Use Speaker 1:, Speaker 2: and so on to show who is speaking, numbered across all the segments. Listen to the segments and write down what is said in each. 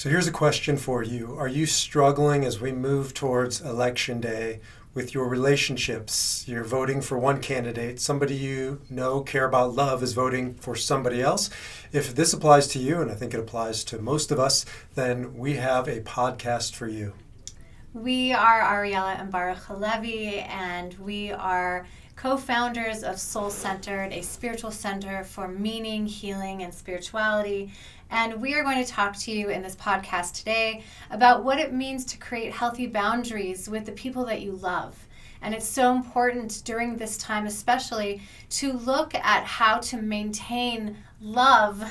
Speaker 1: So here's a question for you. Are you struggling as we move towards Election Day with your relationships? You're voting for one candidate. Somebody you know, care about love is voting for somebody else. If this applies to you, and I think it applies to most of us, then we have a podcast for you.
Speaker 2: We are Ariella and Baruch Halevi, and we are co-founders of Soul Centered, a spiritual center for meaning, healing, and spirituality. And we are going to talk to you in this podcast today about what it means to create healthy boundaries with the people that you love. And it's so important during this time especially to look at how to maintain love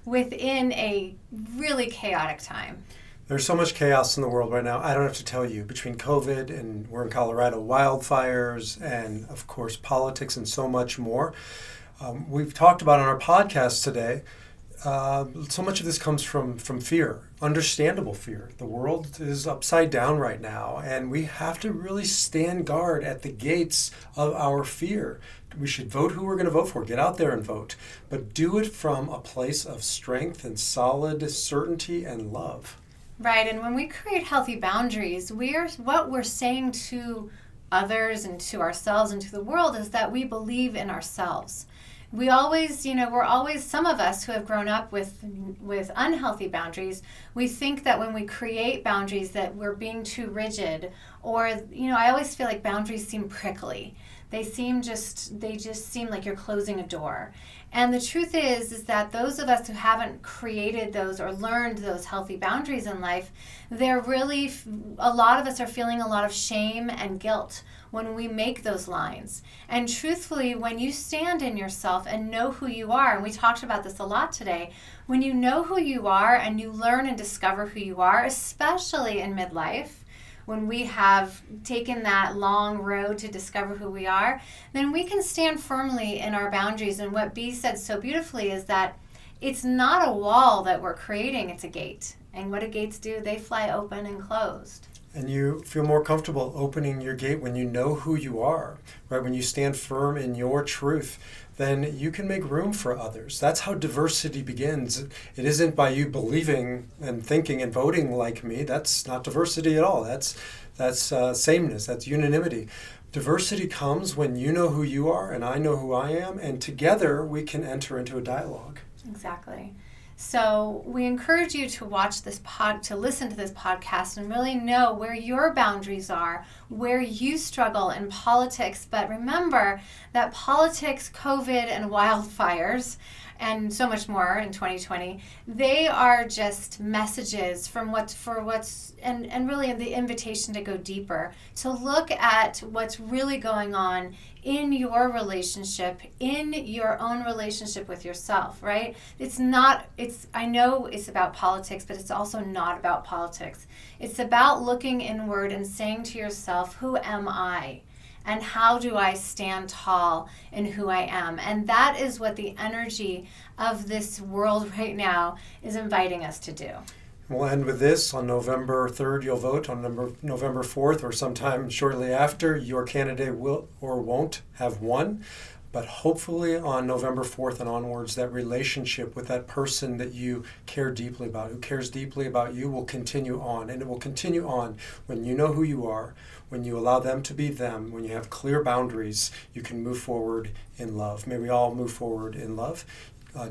Speaker 2: within a really chaotic time.
Speaker 1: There's so much chaos in the world right now. I don't have to tell you, between COVID and we're in Colorado, wildfires, and of course politics and so much more. We've talked about on our podcast today, so much of this comes from fear, understandable fear. The world is upside down right now, and we have to really stand guard at the gates of our fear. We should vote who we're going to vote for. Get out there and vote, but do it from a place of strength and solid certainty and love.
Speaker 2: Right, and when we create healthy boundaries, what we're saying to others and to ourselves and to the world is that we believe in ourselves. We're always, some of us who have grown up with unhealthy boundaries, we think that when we create boundaries that we're being too rigid, or, I always feel like boundaries seem prickly. They just seem like you're closing a door. And the truth is that those of us who haven't created those or learned those healthy boundaries in life, a lot of us are feeling a lot of shame and guilt when we make those lines. And truthfully, when you stand in yourself and know who you are, and we talked about this a lot today, when you know who you are and you learn and discover who you are, especially in midlife, when we have taken that long road to discover who we are, then we can stand firmly in our boundaries. And what B said so beautifully is that it's not a wall that we're creating, it's a gate. And what do gates do? They fly open and closed.
Speaker 1: And you feel more comfortable opening your gate when you know who you are, right? When you stand firm in your truth, then you can make room for others. That's how diversity begins. It isn't by you believing and thinking and voting like me. That's not diversity at all. That's sameness. That's unanimity. Diversity comes when you know who you are and I know who I am, and together we can enter into a dialogue.
Speaker 2: Exactly. So we encourage you to to listen to this podcast and really know where your boundaries are, where you struggle in politics. But remember that politics, COVID, and wildfires, and so much more in 2020, they are just messages and really the invitation to go deeper, to look at what's really going on in your relationship, in your own relationship with yourself, right? I know it's about politics, but it's also not about politics. It's about looking inward and saying to yourself, who am I? And how do I stand tall in who I am? And that is what the energy of this world right now is inviting us to do.
Speaker 1: We'll end with this. On November 3rd, you'll vote. On November 4th or sometime shortly after, your candidate will or won't have won. But hopefully on November 4th and onwards, that relationship with that person that you care deeply about, who cares deeply about you, will continue on. And it will continue on when you know who you are, when you allow them to be them, when you have clear boundaries, you can move forward in love. May we all move forward in love.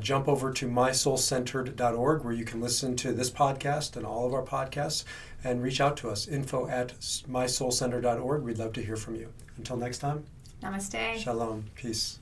Speaker 1: Jump over to mysoulcentered.org where you can listen to this podcast and all of our podcasts, and reach out to us, info@mysoulcentered.org. We'd love to hear from you. Until next time.
Speaker 2: Namaste.
Speaker 1: Shalom. Peace.